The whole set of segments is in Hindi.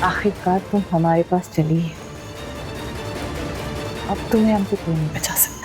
आखिरकार तुम हमारे पास चली है, अब तुम्हें हमसे कोई नहीं बचा सकता।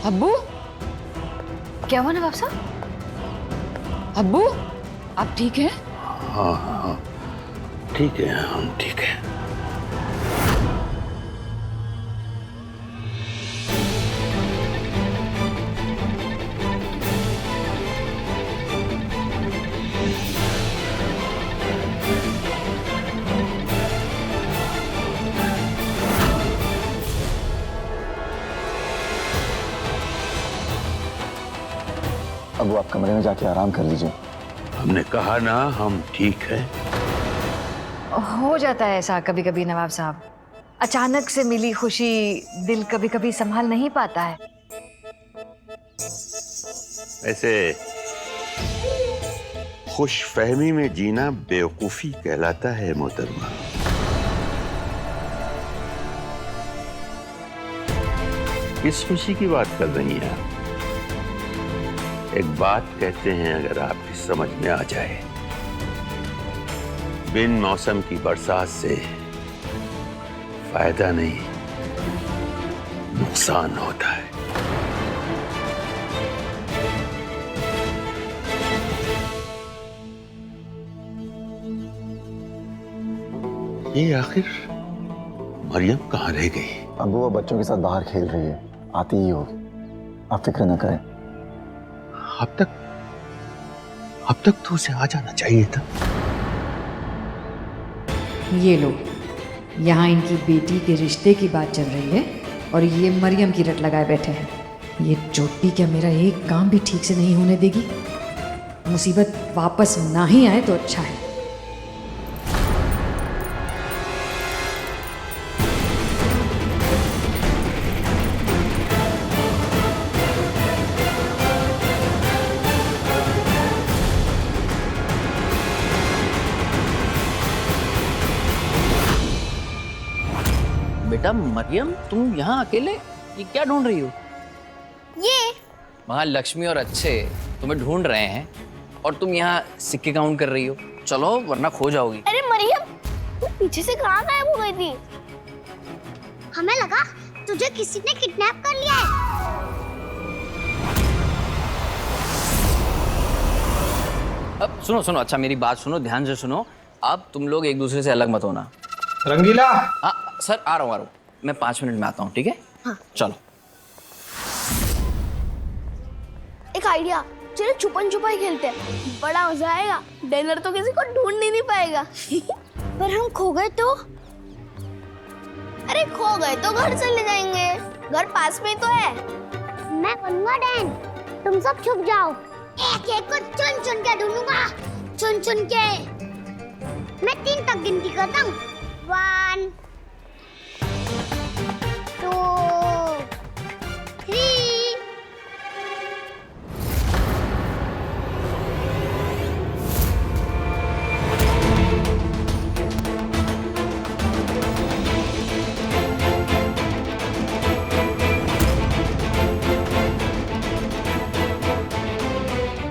अब्बू, क्या हुआ नवाब साहब? अब्बू, आप ठीक हैं? हाँ हाँ ठीक है, हम ठीक है। अब वो आप कमरे में जाके आराम कर लीजिए। हमने कहा ना हम ठीक है। हो जाता है ऐसा कभी कभी नवाब साहब, अचानक से मिली खुशी दिल कभी कभी संभाल नहीं पाता है। ऐसे खुश फहमी में जीना बेवकूफी कहलाता है मोहतरमा। किस खुशी की बात कर रही हैं आप? एक बात कहते हैं, अगर आपकी समझ में आ जाए, बिन मौसम की बरसात से फायदा नहीं, नुकसान होता है। ये आखिर मरियम कहाँ रह गई? अब वो बच्चों के साथ बाहर खेल रही है, आती ही होगी, आप फिक्र न करें। अब तक तो उसे आ जाना चाहिए था। ये लो, यहाँ इनकी बेटी के रिश्ते की बात चल रही है और ये मरियम की रट लगाए बैठे हैं। ये चोटी क्या मेरा एक काम भी ठीक से नहीं होने देगी? मुसीबत वापस ना ही आए तो अच्छा है। बेटा मरियम, तुम यहाँ अकेले ये क्या ढूंढ रही हो? ये वहाँ लक्ष्मी और अच्छे तुम्हें ढूंढ रहे हैं और तुम यहाँ सिक्के काउंट कर रही हो। चलो वरना खो जाओगी। अरे मरियम, तू पीछे से कहाँ गायब हो गई थी? हमें लगा तुझे किसी ने किडनैप कर लिया है। अब सुनो सुनो, अच्छा मेरी बात सुनो, ध्यान से सुनो। अब तुम लोग एक दूसरे से अलग मत होना। रंगीला, हाँ सर, आ रहा हूँ। मैं 5 मिनट में आता हूँ, ठीक है? हाँ। चलो। एक आइडिया, चलो छुपन छुपाई खेलते हैं, बड़ा मजा आएगा। डिनर तो किसी को ढूंढ नहीं पाएगा। पर हम खो गए तो? अरे खो गए तो घर चले जाएंगे, घर पास में ही तो है। मैं बनूंगा डैन, तुम सब छुप जाओ। एक एक को चुन चुन के ढूंढूंगा, चुन चुन के। मैं 3 तक गिनती करता हूँ। 1 2 3।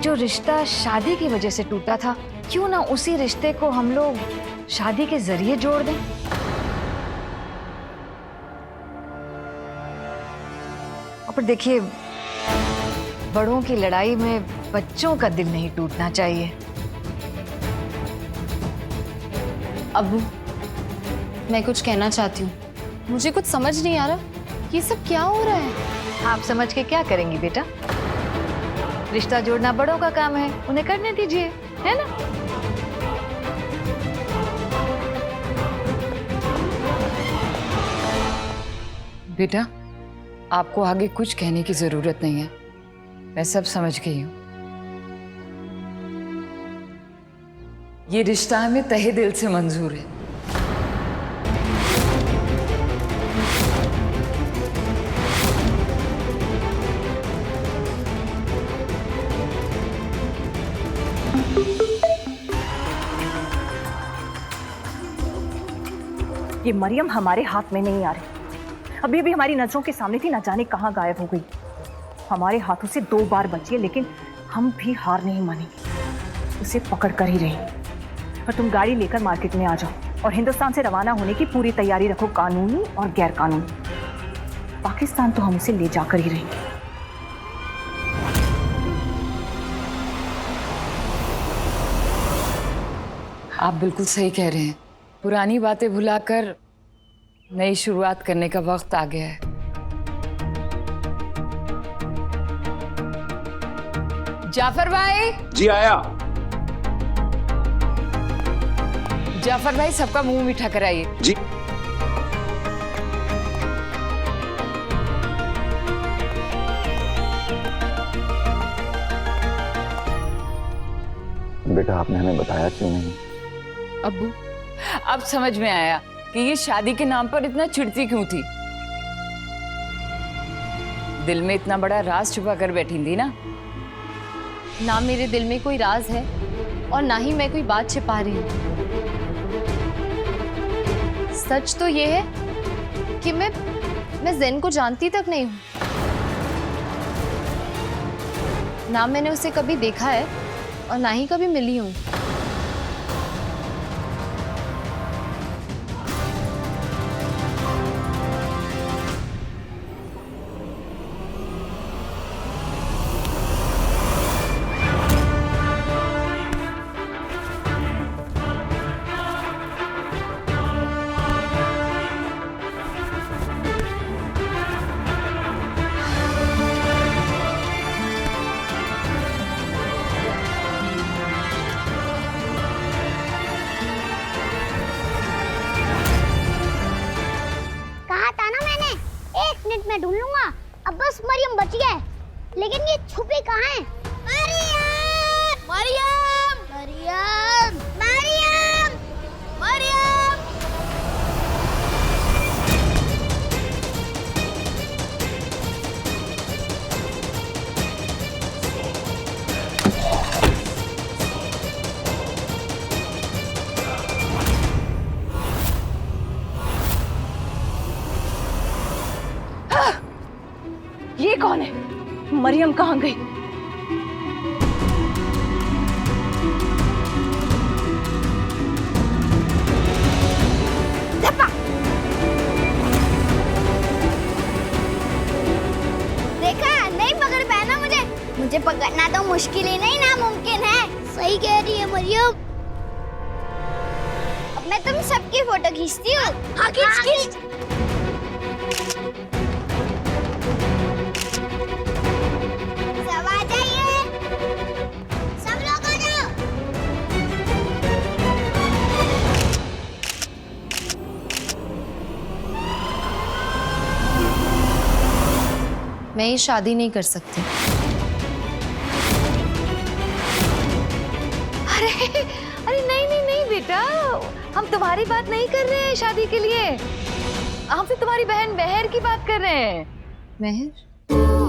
जो रिश्ता शादी की वजह से टूटा था, क्यों ना उसी रिश्ते को हम लोग शादी के जरिए जोड़ दें? और देखिए, बड़ों की लड़ाई में बच्चों का दिल नहीं टूटना चाहिए। अब्बू, मैं कुछ कहना चाहती हूँ, मुझे कुछ समझ नहीं आ रहा, ये सब क्या हो रहा है? आप समझ के क्या करेंगी बेटा? रिश्ता जोड़ना बड़ों का काम है, उन्हें करने दीजिए, है ना? बेटा, आपको आगे कुछ कहने की जरूरत नहीं है, मैं सब समझ गई हूँ। ये रिश्ता हमें तहे दिल से मंजूर है। ये मरियम हमारे हाथ में नहीं आ रही। अभी भी हमारी नजरों के सामने थी, ना जाने कहाँ गायब हो गई। हमारे हाथों से 2 बार बची है, लेकिन हम भी हार नहीं मानेंगे, उसे पकड़ कर ही रहेंगे। और तुम गाड़ी लेकर मार्केट में आ जाओ और हिंदुस्तान से रवाना होने की पूरी तैयारी रखो, कानूनी और गैर कानूनी। पाकिस्तान तो हम उसे ले जाकर ही रहेंगे। आप बिल्कुल सही कह रहे हैं। पुरानी बातें भुलाकर नई शुरुआत करने का वक्त आ गया है। जाफर भाई। जी आया। जाफर भाई, सबका मुंह मीठा कराइए। जी। बेटा आपने हमें बताया क्यों नहीं? अब्बू, अब समझ में आया कि ये शादी के नाम पर इतना चिढ़ती क्यों थी। दिल में इतना बड़ा राज छुपा कर बैठी थी ना। ना मेरे दिल में कोई राज है और ना ही मैं कोई बात छिपा रही हूँ। सच तो ये है कि मैं ज़ेन को जानती तक नहीं हूँ। ना मैंने उसे कभी देखा है और ना ही कभी मिली हूँ। मैं ढूंढ लूंगा। अब बस मरियम बच गया है, लेकिन ये छुपी कहाँ है? मरियम! मरियम! मरियम! मरियम! मरियम! ये कौन है? मरियम कहाँ गई? देखा, नहीं पकड़ पाया ना मुझे पकड़ना तो मुश्किल ही नहीं, नामुमकिन है। सही कह रही है मरियम। अब मैं तुम सबकी फोटो खींचती हूँ। हाँ, खींच। मैं ये शादी नहीं कर सकती। अरे नहीं बेटा, हम तुम्हारी बात नहीं कर रहे हैं शादी के लिए। हम तो तुम्हारी बहन मेहर की बात कर रहे हैं। मेहर?